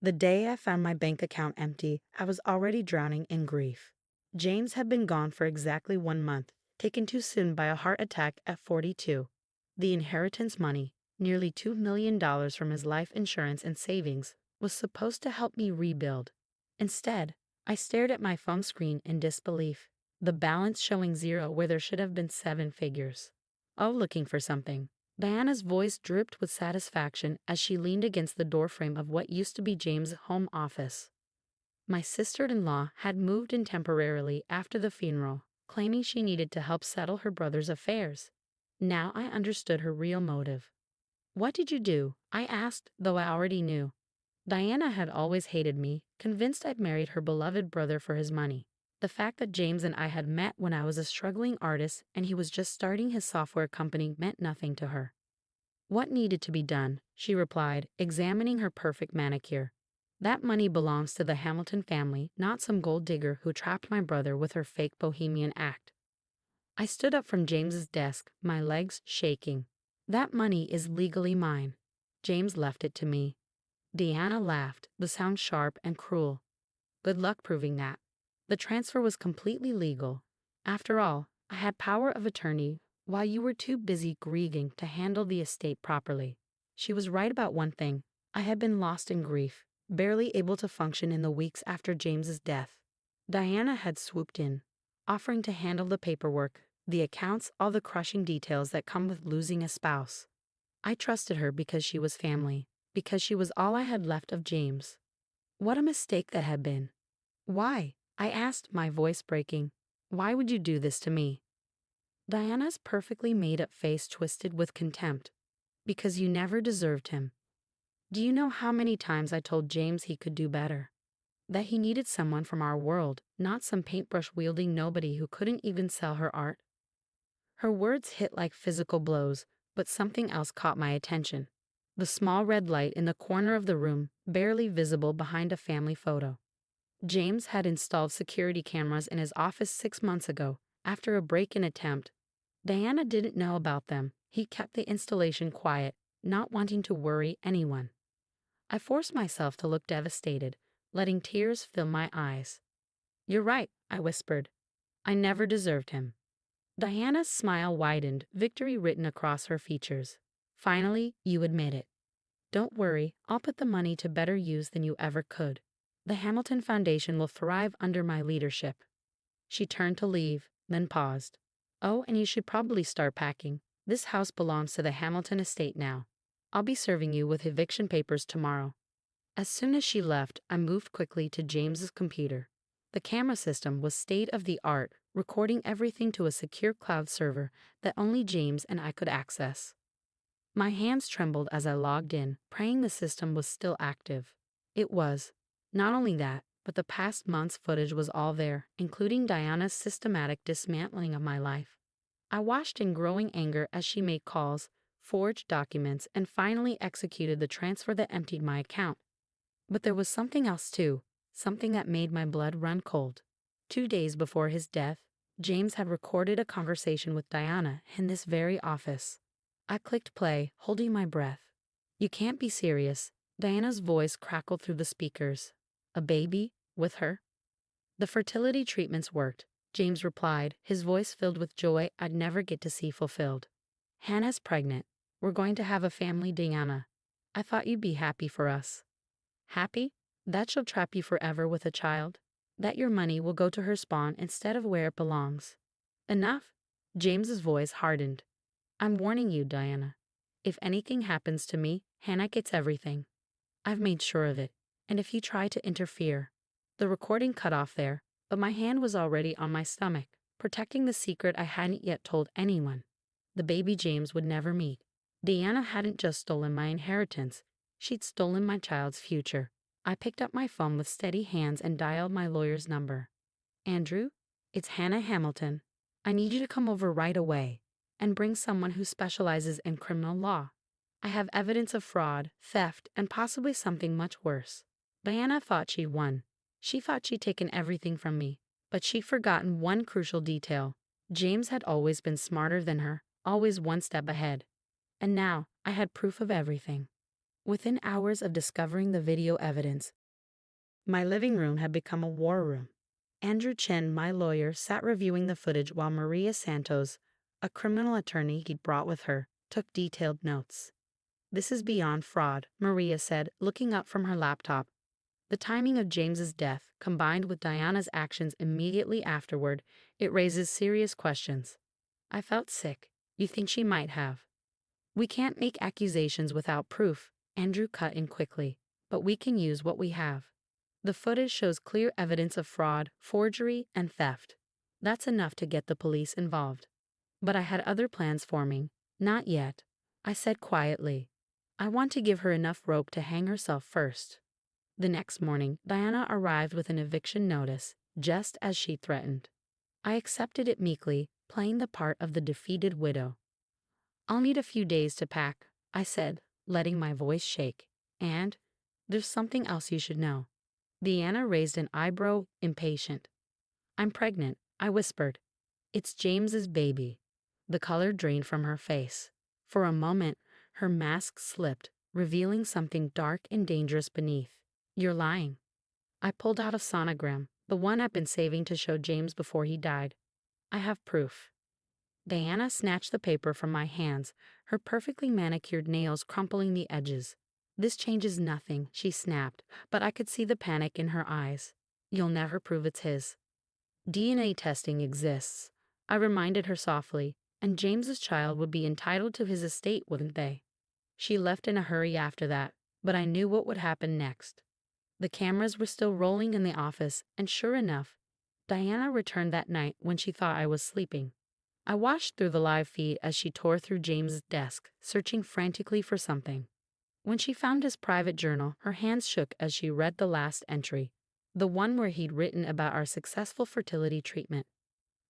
The day I found my bank account empty, I was already drowning in grief. James had been gone for exactly 1 month, taken too soon by a heart attack at 42. The inheritance money, nearly $2 million from his life insurance and savings, was supposed to help me rebuild. Instead, I stared at my phone screen in disbelief, the balance showing zero where there should have been 7 figures. Oh, looking for something. Diana's voice dripped with satisfaction as she leaned against the doorframe of what used to be James' home office. My sister-in-law had moved in temporarily after the funeral, claiming she needed to help settle her brother's affairs. Now I understood her real motive. "What did you do?" I asked, though I already knew. Diana had always hated me, convinced I'd married her beloved brother for his money. The fact that James and I had met when I was a struggling artist and he was just starting his software company meant nothing to her. "What needed to be done?" she replied, examining her perfect manicure. "That money belongs to the Hamilton family, not some gold digger who trapped my brother with her fake bohemian act." I stood up from James's desk, my legs shaking. "That money is legally mine. James left it to me." Diana laughed, the sound sharp and cruel. "Good luck proving that." "The transfer was completely legal. After all, I had power of attorney while you were too busy grieving to handle the estate properly." She was right about one thing. I had been lost in grief, barely able to function in the weeks after James's death. Diana had swooped in, offering to handle the paperwork, the accounts, all the crushing details that come with losing a spouse. I trusted her because she was family, because she was all I had left of James. What a mistake that had been. "Why?" I asked, my voice breaking. "Why would you do this to me?" Diana's perfectly made-up face twisted with contempt. "Because you never deserved him. Do you know how many times I told James he could do better? That he needed someone from our world, not some paintbrush-wielding nobody who couldn't even sell her art?" Her words hit like physical blows, but something else caught my attention. The small red light in the corner of the room, barely visible behind a family photo. James had installed security cameras in his office 6 months ago, after a break-in attempt. Diana didn't know about them. He kept the installation quiet, not wanting to worry anyone. I forced myself to look devastated, letting tears fill my eyes. "You're right," I whispered. "I never deserved him." Diana's smile widened, victory written across her features. "Finally, you admit it. Don't worry, I'll put the money to better use than you ever could. The Hamilton Foundation will thrive under my leadership." She turned to leave, then paused. "Oh, and you should probably start packing. This house belongs to the Hamilton estate now. I'll be serving you with eviction papers tomorrow." As soon as she left, I moved quickly to James's computer. The camera system was state-of-the-art, recording everything to a secure cloud server that only James and I could access. My hands trembled as I logged in, praying the system was still active. It was. Not only that, but the past month's footage was all there, including Diana's systematic dismantling of my life. I watched in growing anger as she made calls, forged documents, and finally executed the transfer that emptied my account. But there was something else too, something that made my blood run cold. 2 days before his death, James had recorded a conversation with Diana in this very office. I clicked play, holding my breath. "You can't be serious." Diana's voice crackled through the speakers. "A baby? With her?" "The fertility treatments worked," James replied, his voice filled with joy I'd never get to see fulfilled. "Hannah's pregnant. We're going to have a family, Diana. I thought you'd be happy for us." "Happy? That she'll trap you forever with a child? That your money will go to her spawn instead of where it belongs?" "Enough." James's voice hardened. "I'm warning you, Diana. If anything happens to me, Hannah gets everything. I've made sure of it. And if you try to interfere..." The recording cut off there, but my hand was already on my stomach, protecting the secret I hadn't yet told anyone. The baby James would never meet. Diana hadn't just stolen my inheritance, she'd stolen my child's future. I picked up my phone with steady hands and dialed my lawyer's number. "Andrew, it's Hannah Hamilton. I need you to come over right away and bring someone who specializes in criminal law. I have evidence of fraud, theft, and possibly something much worse." Diana thought she'd won. She thought she'd taken everything from me, but she'd forgotten one crucial detail. James had always been smarter than her, always one step ahead. And now I had proof of everything. Within hours of discovering the video evidence, my living room had become a war room. Andrew Chen, my lawyer, sat reviewing the footage while Maria Santos, a criminal attorney he'd brought with her, took detailed notes. "This is beyond fraud," Maria said, looking up from her laptop. The timing of James's death, combined with Diana's actions immediately afterward, it raises serious questions. I felt sick. You think she might have? We can't make accusations without proof, Andrew cut in quickly, but we can use what we have. The footage shows clear evidence of fraud, forgery, and theft. That's enough to get the police involved. But I had other plans forming. Not yet, I said quietly. I want to give her enough rope to hang herself first. The next morning, Diana arrived with an eviction notice, just as she threatened. I accepted it meekly, playing the part of the defeated widow. "I'll need a few days to pack," I said, letting my voice shake. "And there's something else you should know." Diana raised an eyebrow, impatient. "I'm pregnant," I whispered. "It's James's baby." The color drained from her face. For a moment, her mask slipped, revealing something dark and dangerous beneath. "You're lying." I pulled out a sonogram, the one I'd been saving to show James before he died. "I have proof." Diana snatched the paper from my hands, her perfectly manicured nails crumpling the edges. "This changes nothing," she snapped, but I could see the panic in her eyes. "You'll never prove it's his." "DNA testing exists," I reminded her softly, "and James's child would be entitled to his estate, wouldn't they?" She left in a hurry after that, but I knew what would happen next. The cameras were still rolling in the office, and sure enough, Diana returned that night when she thought I was sleeping. I watched through the live feed as she tore through James's desk, searching frantically for something. When she found his private journal, her hands shook as she read the last entry, the one where he'd written about our successful fertility treatment.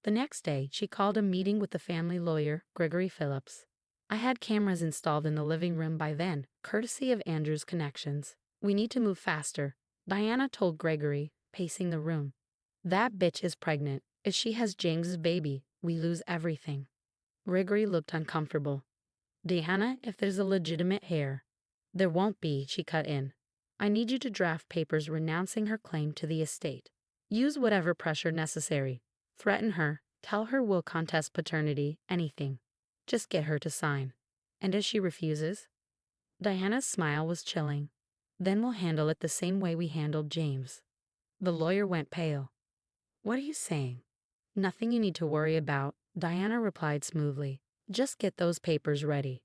The next day, she called a meeting with the family lawyer, Gregory Phillips. I had cameras installed in the living room by then, courtesy of Andrew's connections. "We need to move faster," Diana told Gregory, pacing the room. "That bitch is pregnant. If she has James's baby, we lose everything." Gregory looked uncomfortable. "Diana, if there's a legitimate heir." "There won't be," she cut in. "I need you to draft papers renouncing her claim to the estate. Use whatever pressure necessary. Threaten her, tell her we'll contest paternity, anything. Just get her to sign. And if she refuses?" Diana's smile was chilling. "Then we'll handle it the same way we handled James." The lawyer went pale. "What are you saying?" "Nothing you need to worry about," Diana replied smoothly. "Just get those papers ready."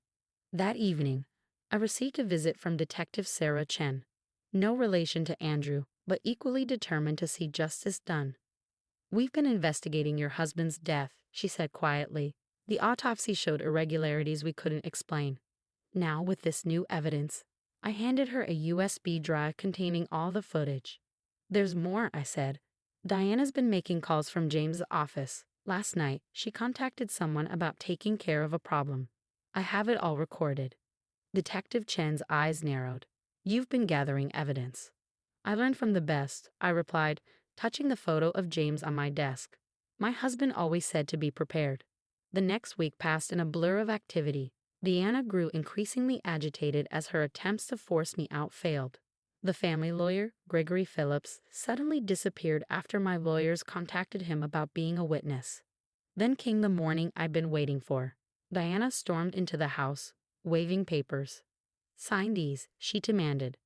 That evening, I received a visit from Detective Sarah Chen. No relation to Andrew, but equally determined to see justice done. "We've been investigating your husband's death," she said quietly. "The autopsy showed irregularities we couldn't explain. Now, with this new evidence," I handed her a USB drive containing all the footage. "There's more," I said. "Diana's been making calls from James' office. Last night, she contacted someone about taking care of a problem. I have it all recorded." Detective Chen's eyes narrowed. "You've been gathering evidence." "I learned from the best," I replied, touching the photo of James on my desk. "My husband always said to be prepared." The next week passed in a blur of activity. Diana grew increasingly agitated as her attempts to force me out failed. The family lawyer, Gregory Phillips, suddenly disappeared after my lawyers contacted him about being a witness. Then came the morning I'd been waiting for. Diana stormed into the house, waving papers. "Sign these," she demanded.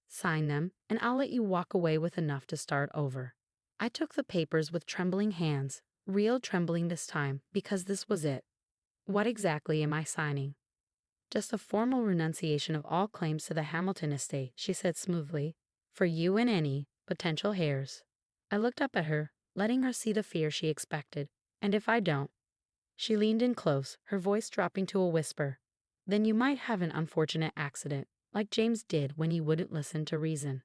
"Sign them, and I'll let you walk away with enough to start over." I took the papers with trembling hands, real trembling this time, because this was it. "What exactly am I signing?" "Just a formal renunciation of all claims to the Hamilton estate," she said smoothly, "for you and any potential heirs." I looked up at her, letting her see the fear she expected. "And if I don't?" She leaned in close, her voice dropping to a whisper. "Then you might have an unfortunate accident, like James did when he wouldn't listen to reason."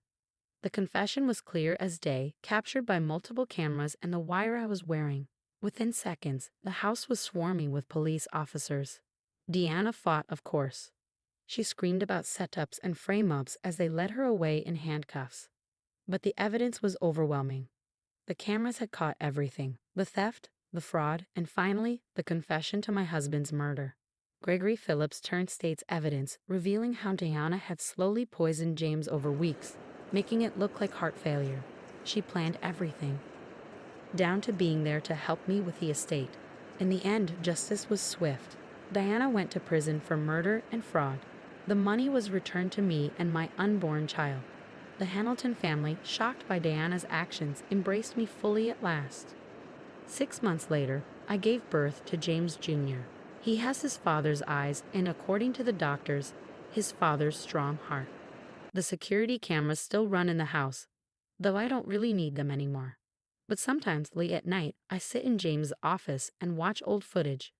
The confession was clear as day, captured by multiple cameras and the wire I was wearing. Within seconds, the house was swarming with police officers. Diana fought, of course. She screamed about setups and frame-ups as they led her away in handcuffs. But the evidence was overwhelming. The cameras had caught everything: the theft, the fraud, and finally, the confession to my husband's murder. Gregory Phillips turned state's evidence, revealing how Diana had slowly poisoned James over weeks, making it look like heart failure. She planned everything, down to being there to help me with the estate. In the end, justice was swift. Diana went to prison for murder and fraud. The money was returned to me and my unborn child. The Hamilton family, shocked by Diana's actions, embraced me fully at last. 6 months later, I gave birth to James Jr. He has his father's eyes and, according to the doctors, his father's strong heart. The security cameras still run in the house, though I don't really need them anymore. But sometimes, late at night, I sit in James' office and watch old footage.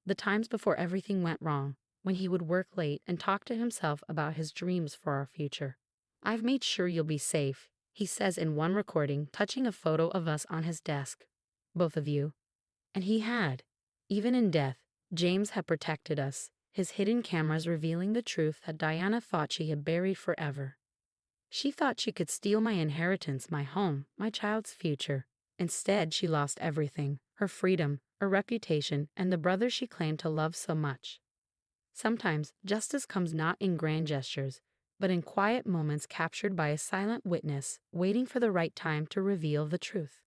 The times before everything went wrong, when he would work late and talk to himself about his dreams for our future. "I've made sure you'll be safe," he says in one recording, touching a photo of us on his desk. "Both of you." And he had. Even in death, James had protected us, his hidden cameras revealing the truth that Diana thought she had buried forever. She thought she could steal my inheritance, my home, my child's future. Instead, she lost everything: her freedom, her reputation, and the brother she claimed to love so much. Sometimes, justice comes not in grand gestures, but in quiet moments captured by a silent witness, waiting for the right time to reveal the truth.